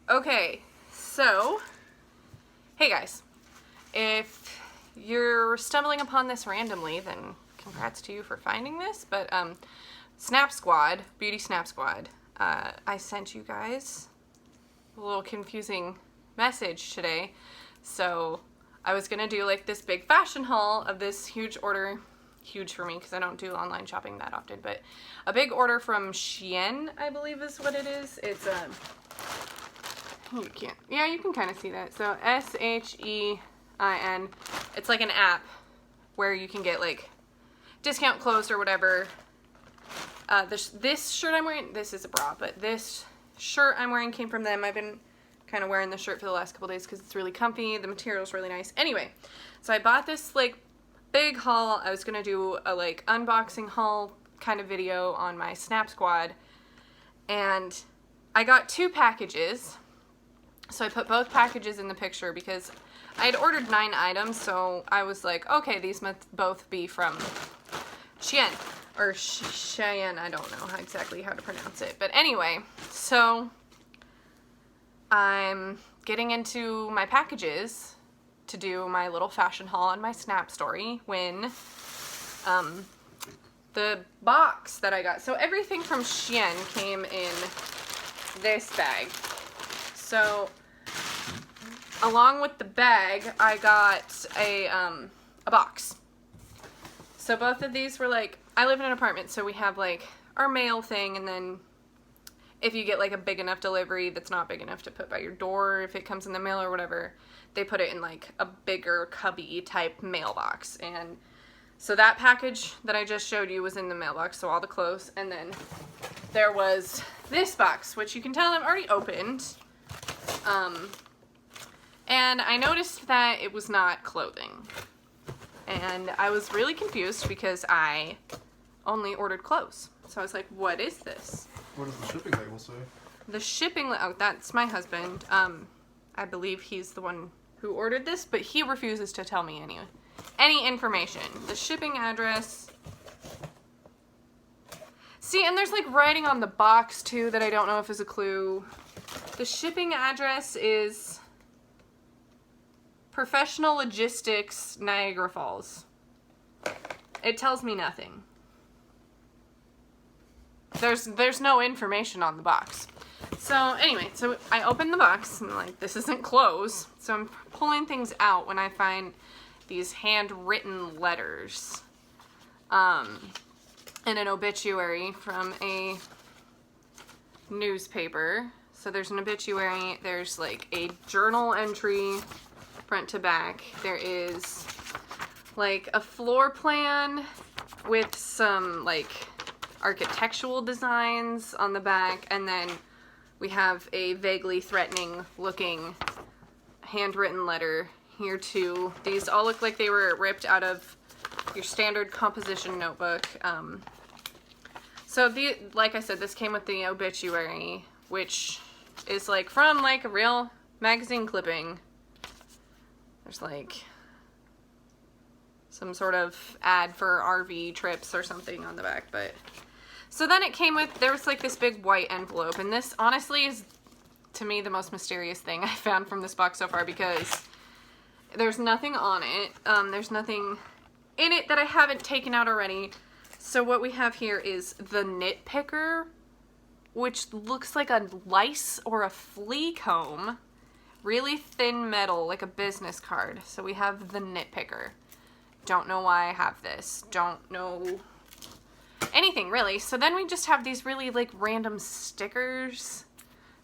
Okay, so, hey guys, if you're stumbling upon this randomly, then congrats to you for finding this, but Snap Squad, Beauty Snap Squad, I sent you guys a little confusing message today, so I was gonna do like this big fashion haul of this huge order, huge for me because I don't do online shopping that often, but a big order from Shein, I believe is what it is. It's you can't, yeah, you can kind of see that. So Shein, it's like an app where you can get like discount clothes or whatever. This shirt I'm wearing, this is a bra, but this shirt I'm wearing came from them. I've been kind of wearing this shirt for the last couple days because it's really comfy. The material's really nice. Anyway, so I bought this like big haul. I was gonna do a like unboxing haul kind of video on my Snap Squad, and I got 2 packages. So I put both packages in the picture because I had ordered 9 items, so I was like, okay, these must both be from Shein, or Cheyenne, I don't know exactly how to pronounce it. But anyway, so I'm getting into my packages to do my little fashion haul on my Snap story when the box that I got, so everything from Shein came in this bag. So along with the bag, I got a box. So both of these were like, I live in an apartment, so we have like our mail thing, and then if you get like a big enough delivery that's not big enough to put by your door, if it comes in the mail or whatever, they put it in like a bigger cubby type mailbox. And so that package that I just showed you was in the mailbox, so all the clothes. And then there was this box, which you can tell I've already opened. And I noticed that it was not clothing. And I was really confused because I only ordered clothes. So I was like, what is this? What does the shipping label say? The shipping, oh, that's my husband. I believe he's the one who ordered this, but he refuses to tell me any information. The shipping address. See, and there's like writing on the box too that I don't know if is a clue. The shipping address is Professional Logistics, Niagara Falls. It tells me nothing. There's no information on the box. So anyway, so I opened the box and like, this isn't clothes. So I'm pulling things out when I find these handwritten letters. And an obituary from a newspaper. So there's an obituary, there's like a journal entry front to back. There is like a floor plan with some like architectural designs on the back, and then we have a vaguely threatening looking handwritten letter here too. These all look like they were ripped out of your standard composition notebook. So like I said, this came with the obituary, which is like from like a real magazine clipping. There's like some sort of ad for RV trips or something on the back, but so then it came with, there was like this big white envelope, and this honestly is to me the most mysterious thing I found from this box so far because there's nothing on it. There's nothing in it that I haven't taken out already. So what we have here is the nitpicker, which looks like a lice or a flea comb. Really thin metal, like a business card. So we have the nitpicker. Don't know why I have this. Don't know anything really. So then we just have these really like random stickers.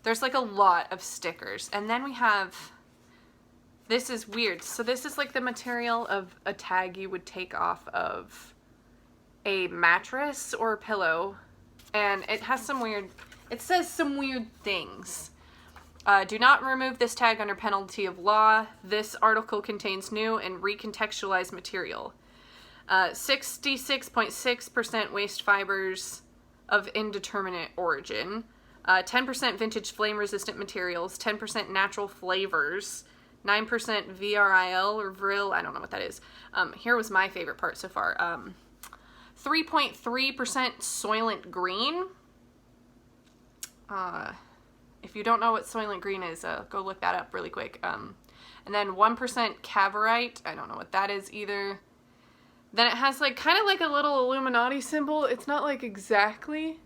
There's like a lot of stickers. And then we have, this is weird. So this is like the material of a tag you would take off of a mattress or a pillow. And it has some weird, it says some weird things. Do not remove this tag under penalty of law. This article contains new and recontextualized material. 66.6% waste fibers of indeterminate origin. 10% vintage flame-resistant materials. 10% natural flavors. 9% VRIL or Vril. I don't know what that is. Here was my favorite part so far. 3.3% Soylent Green. If you don't know what Soylent Green is, go look that up really quick. And then 1% Cavorite. I don't know what that is either. Then it has like kind of like a little Illuminati symbol. It's not like exactly,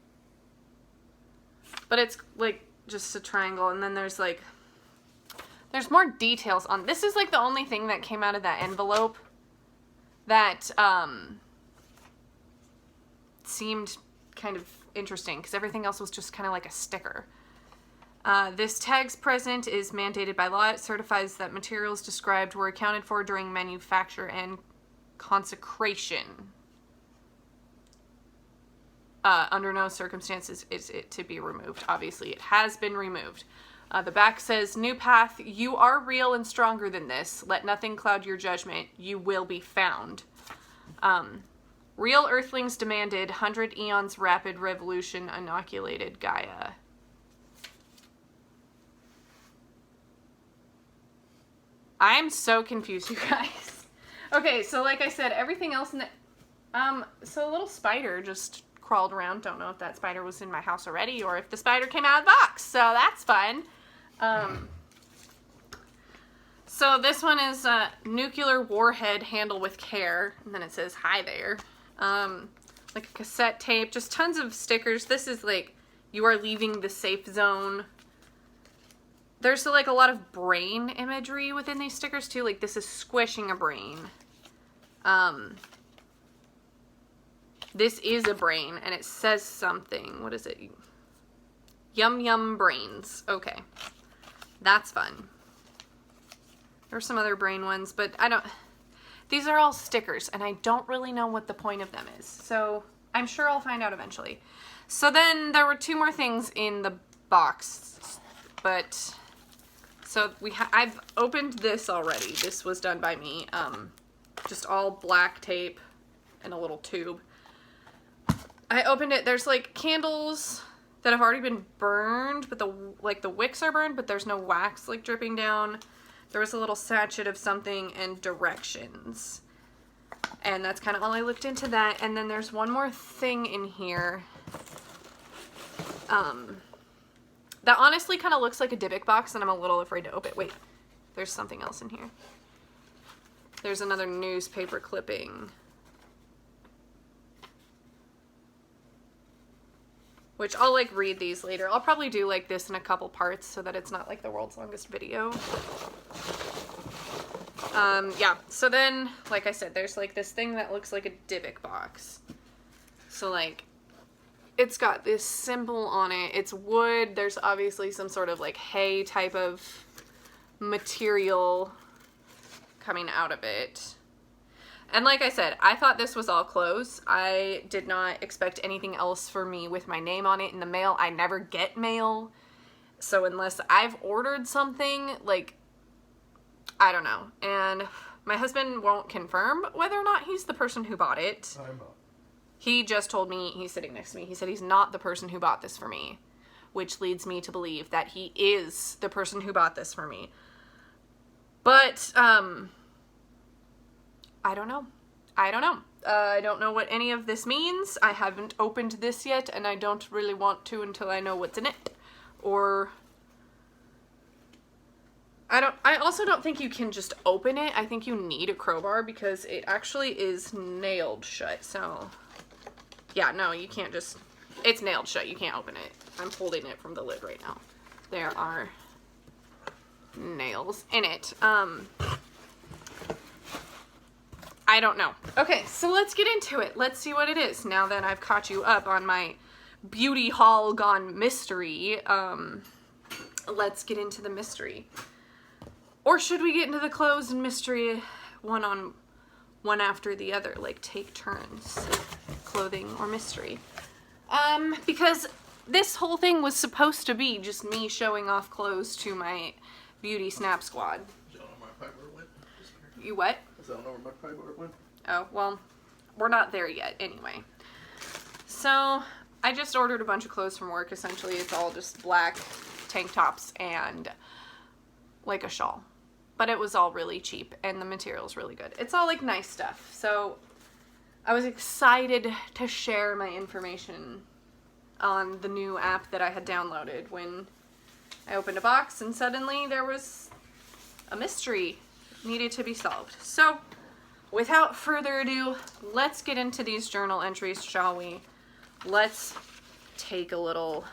but it's like just a triangle. And then there's like, there's more details on, this is like the only thing that came out of that envelope that seemed kind of interesting, because everything else was just kind of like a sticker. This tag's present is mandated by law. It certifies that materials described were accounted for during manufacture and consecration. Under no circumstances is it to be removed. Obviously, it has been removed. The back says, "New path, you are real and stronger than this. Let nothing cloud your judgment. You will be found." Real Earthlings demanded 100 eons rapid revolution inoculated Gaia. I'm so confused, you guys. Okay, so like I said, everything else in the... so a little spider just crawled around. Don't know if that spider was in my house already or if the spider came out of the box. So that's fun. So this one is a nuclear warhead, handle with care. And then it says, "Hi there." Like a cassette tape, just tons of stickers. This is like, "You are leaving the safe zone." There's like a lot of brain imagery within these stickers too. Like this is squishing a brain. This is a brain and it says something. What is it? Yum yum brains. Okay. That's fun. There's some other brain ones, but I don't... These are all stickers and I don't really know what the point of them is. So I'm sure I'll find out eventually. So then there were two more things in the box, but... So I've opened this already. This was done by me. Just all black tape and a little tube. I opened it. There's like candles that have already been burned, but the wicks are burned, but there's no wax like dripping down. There was a little sachet of something and directions. And that's kind of all I looked into that. And then there's one more thing in here. That honestly kind of looks like a Dybbuk box, and I'm a little afraid to open it. Wait, there's something else in here. There's another newspaper clipping. Which I'll like read these later. I'll probably do like this in a couple parts so that it's not like the world's longest video. Yeah, so then, like I said, there's like this thing that looks like a Dybbuk box. So like, it's got this symbol on it. It's wood. There's obviously some sort of like hay type of material coming out of it. And like I said, I thought this was all clothes. I did not expect anything else for me with my name on it in the mail. I never get mail. So unless I've ordered something, like, I don't know. And my husband won't confirm whether or not he's the person who bought it. I'm not. He just told me, he's sitting next to me, he said he's not the person who bought this for me, which leads me to believe that he is the person who bought this for me. But, I don't know. I don't know. I don't know what any of this means. I haven't opened this yet, and I don't really want to until I know what's in it. Or... I also don't think you can just open it. I think you need a crowbar because it actually is nailed shut, so... Yeah, no, you can't just... It's nailed shut. You can't open it. I'm holding it from the lid right now. There are nails in it. I don't know. Okay, so let's get into it. Let's see what it is. Now that I've caught you up on my beauty haul gone mystery, let's get into the mystery. Or should we get into the clothes and mystery one after the other? Like, take turns. Clothing or mystery. Because this whole thing was supposed to be just me showing off clothes to my beauty snap squad. Is that where my pipe went? You what? Is that where my pipe went? Oh, well, we're not there yet anyway. So, I just ordered a bunch of clothes from work. Essentially, it's all just black tank tops and like a shawl. But it was all really cheap and the material's really good. It's all like nice stuff. So, I was excited to share my information on the new app that I had downloaded when I opened a box and suddenly there was a mystery needed to be solved. So, without further ado, let's get into these journal entries, shall we? Let's take a little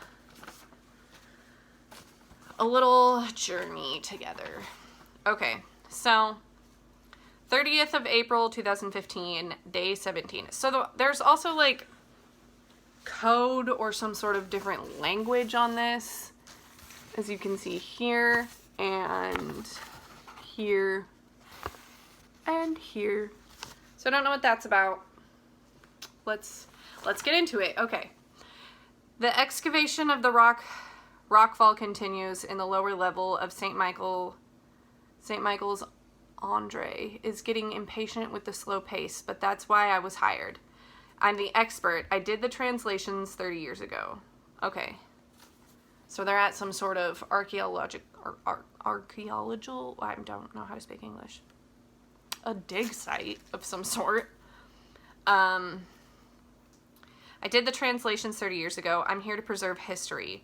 journey together. Okay, so 30th of April 2015, day 17. So there's also like code or some sort of different language on this, as you can see here and here and here. So I don't know what that's about. Let's get into it. Okay. The excavation of the rockfall continues in the lower level of St. Michael's. Andre is getting impatient with the slow pace, but that's why I was hired. I'm the expert. I did the translations 30 years ago. Okay. So they're at some sort of archaeological, I don't know how to speak English. A dig site of some sort. I did the translations 30 years ago. I'm here to preserve history.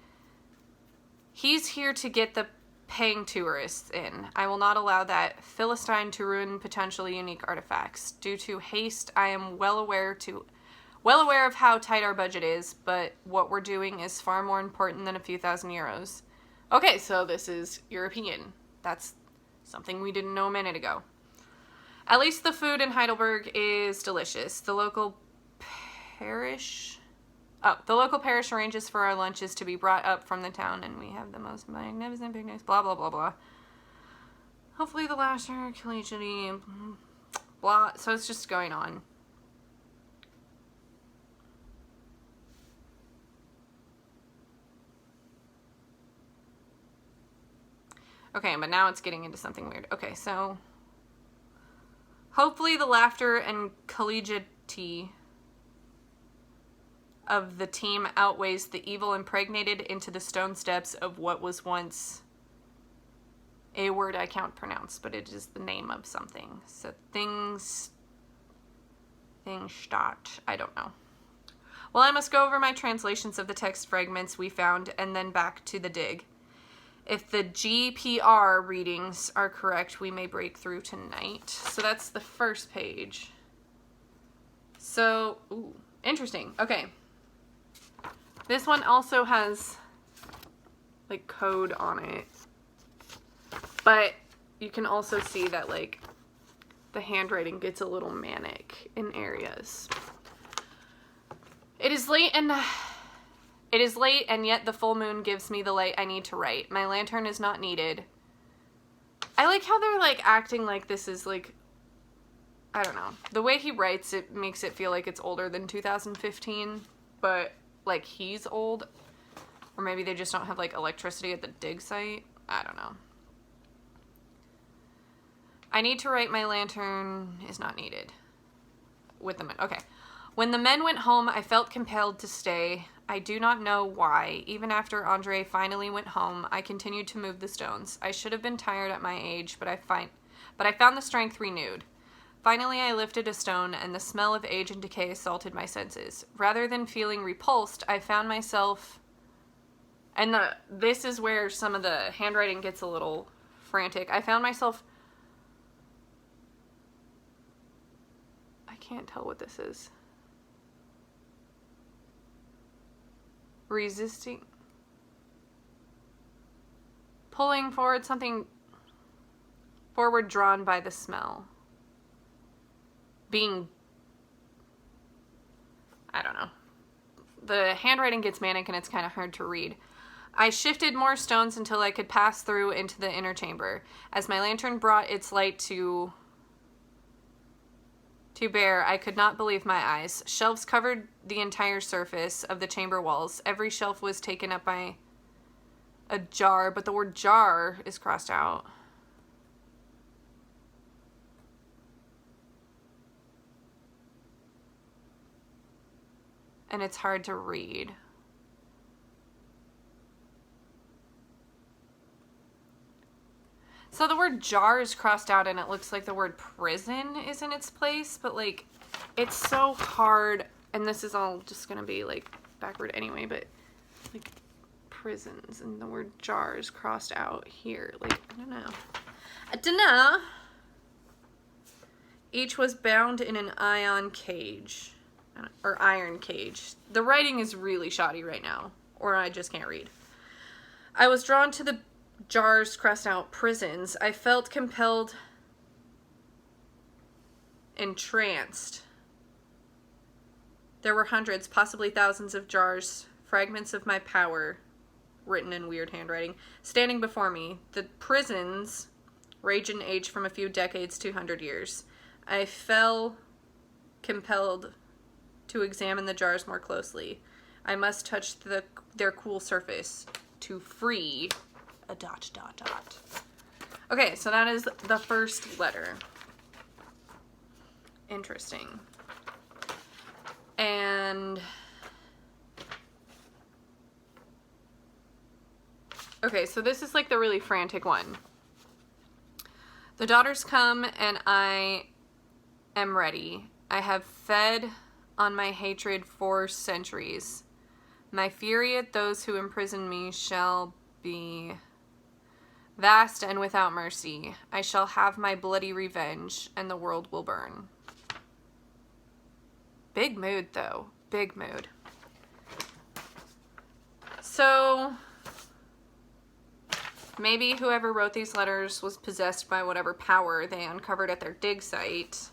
He's here to get the paying tourists in. I will not allow that Philistine to ruin potentially unique artifacts. Due to haste, I am well aware of how tight our budget is, but what we're doing is far more important than a few thousand euros. Okay, so this is European. That's something we didn't know a minute ago. At least the food in Heidelberg is delicious. The local parish arranges for our lunches to be brought up from the town, and we have the most magnificent picnics, blah, blah, blah, blah. Hopefully the last year, collegiate, blah. So it's just going on. Okay, but now it's getting into something weird. Okay, so hopefully the laughter and collegiality of the team outweighs the evil impregnated into the stone steps of what was once a word I can't pronounce, but it is the name of something. So things statt. I don't know. Well, I must go over my translations of the text fragments we found and then back to the dig. If the GPR readings are correct, we may break through tonight. So that's the first page. So, ooh, interesting. Okay. This one also has like code on it. But you can also see that like the handwriting gets a little manic in areas. It is late and yet the full moon gives me the light I need to write. My lantern is not needed. I like how they're like acting like this is like, I don't know. The way he writes it makes it feel like it's older than 2015, but like he's old. Or maybe they just don't have like electricity at the dig site. I don't know. I need to write my lantern is not needed. With the men. Okay. When the men went home, I felt compelled to stay. I do not know why. Even after Andre finally went home, I continued to move the stones. I should have been tired at my age, but I found the strength renewed. Finally, I lifted a stone, and the smell of age and decay assaulted my senses. Rather than feeling repulsed, I found myself... And this is where some of the handwriting gets a little frantic. I found myself... I can't tell what this is. Resisting, pulling forward something forward drawn by the smell. I don't know. The handwriting gets manic and it's kind of hard to read. I shifted more stones until I could pass through into the inner chamber. As my lantern brought its light to bear, I could not believe my eyes. Shelves covered the entire surface of the chamber walls. Every shelf was taken up by a jar, but the word jar is crossed out. And it's hard to read. So the word jar is crossed out and it looks like the word prison is in its place, but like it's so hard, and this is all just gonna be like backward anyway, but like prisons and the word jars crossed out here. Like, I don't know. I don't know. Each was bound in an iron cage. Or iron cage. The writing is really shoddy right now. Or I just can't read. I was drawn to the jars crossed out prisons. I felt compelled, entranced. There were hundreds, possibly thousands of jars, fragments of my power, written in weird handwriting, standing before me. The prisons range in age from a few decades to 100 years. I felt compelled to examine the jars more closely. I must touch their cool surface to free a ... Okay, so that is the first letter. Interesting. And okay, so this is like the really frantic one. The daughters come and I am ready. I have fed on my hatred for centuries. My fury at those who imprison me shall be vast and without mercy. I shall have my bloody revenge, and the world will burn. Big mood, though. Big mood. So, maybe whoever wrote these letters was possessed by whatever power they uncovered at their dig site.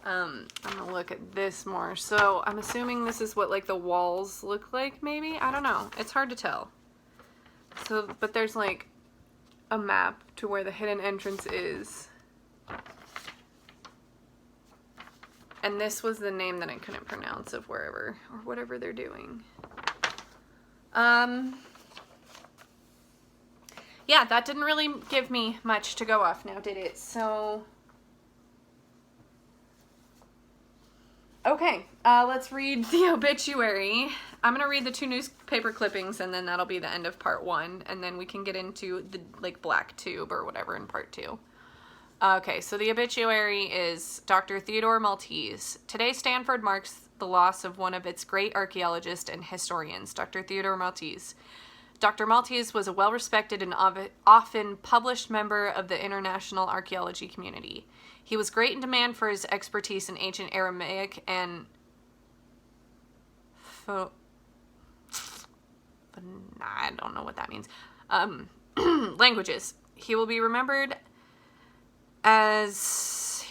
I'm gonna look at this more. So I'm assuming this is what like the walls look like, maybe? I don't know. It's hard to tell. So, but there's like a map to where the hidden entrance is. And this was the name that I couldn't pronounce of wherever, or whatever they're doing. Yeah, that didn't really give me much to go off now, did it? So... Okay, let's read the obituary. I'm going to read the 2 newspaper clippings, and then that'll be the end of part 1, and then we can get into the, like, black tube or whatever in part 2. Okay, so the obituary is Dr. Theodore Maltese. Today, Stanford marks the loss of one of its great archaeologists and historians, Dr. Theodore Maltese. Dr. Maltese was a well-respected and often published member of the international archaeology community. He was great in demand for his expertise in ancient Aramaic and I don't know what that means. Languages. He will be remembered as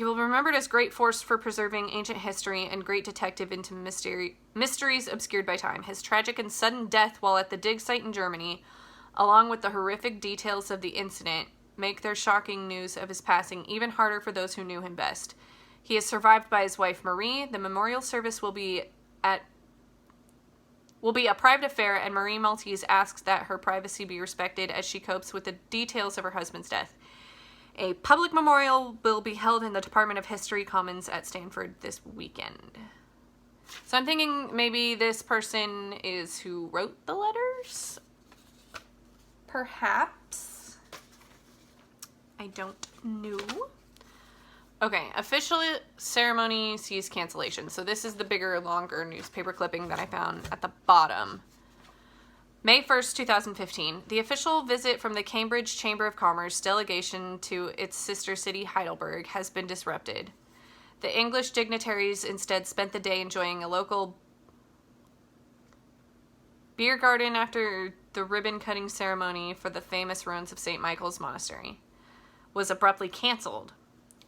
great force for preserving ancient history and great detective into mysteries obscured by time. His tragic and sudden death while at the dig site in Germany, along with the horrific details of the incident, make their shocking news of his passing even harder for those who knew him best. He is survived by his wife Marie. The memorial service will be a private affair, and Marie Maltese asks that her privacy be respected as she copes with the details of her husband's death. A public memorial will be held in the Department of History Commons at Stanford this weekend. So I'm thinking maybe this person is who wrote the letters? Perhaps. I don't know. Okay, official ceremony sees cancellation. So this is the bigger, longer newspaper clipping that I found at the bottom. May 1st, 2015. The official visit from the Cambridge Chamber of Commerce delegation to its sister city, Heidelberg, has been disrupted. The English dignitaries instead spent the day enjoying a local beer garden after the ribbon-cutting ceremony for the famous ruins of St. Michael's Monastery was abruptly canceled.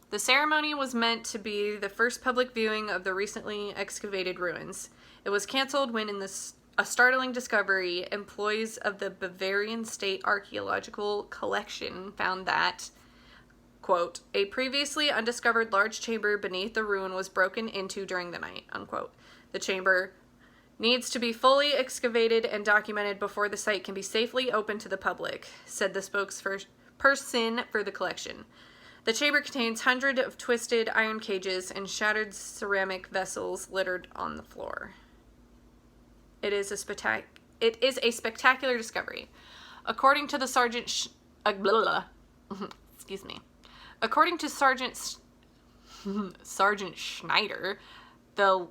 The ceremony was meant to be the first public viewing of the recently excavated ruins. It was canceled when, in a startling discovery, employees of the Bavarian State Archaeological Collection found that, quote, a previously undiscovered large chamber beneath the ruin was broken into during the night, unquote. The chamber needs to be fully excavated and documented before the site can be safely opened to the public, said the spokesperson for the collection. The chamber contains hundreds of twisted iron cages and shattered ceramic vessels littered on the floor. It is a spectacular discovery. According to the According to Sergeant Schneider, the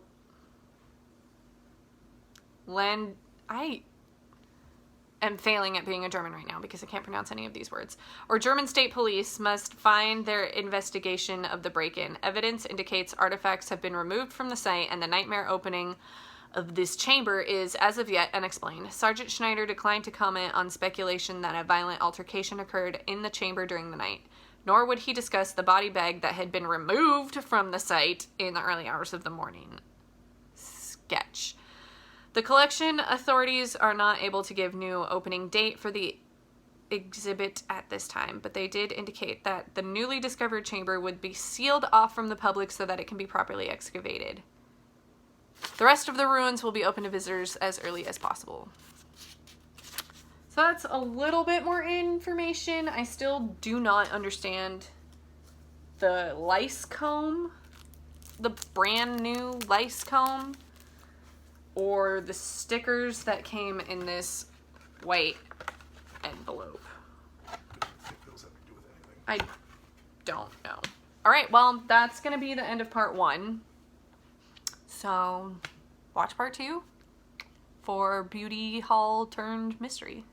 am failing at being a German right now because I can't pronounce any of these words. Or German state police must find their investigation of the break-in. Evidence indicates artifacts have been removed from the site, and the nightmare opening of this chamber is, as of yet, unexplained. Sergeant Schneider declined to comment on speculation that a violent altercation occurred in the chamber during the night, nor would he discuss the body bag that had been removed from the site in the early hours of the morning. Sketch. The collection authorities are not able to give new opening date for the exhibit at this time, but they did indicate that the newly discovered chamber would be sealed off from the public so that it can be properly excavated. The rest of the ruins will be open to visitors as early as possible. So that's a little bit more information. I still do not understand the lice comb, the brand new lice comb, or the stickers that came in this white envelope. I think those have to do with anything. I don't know. All right, well, that's going to be the end of part 1. So, watch part 2 for Beauty Hall turned mystery.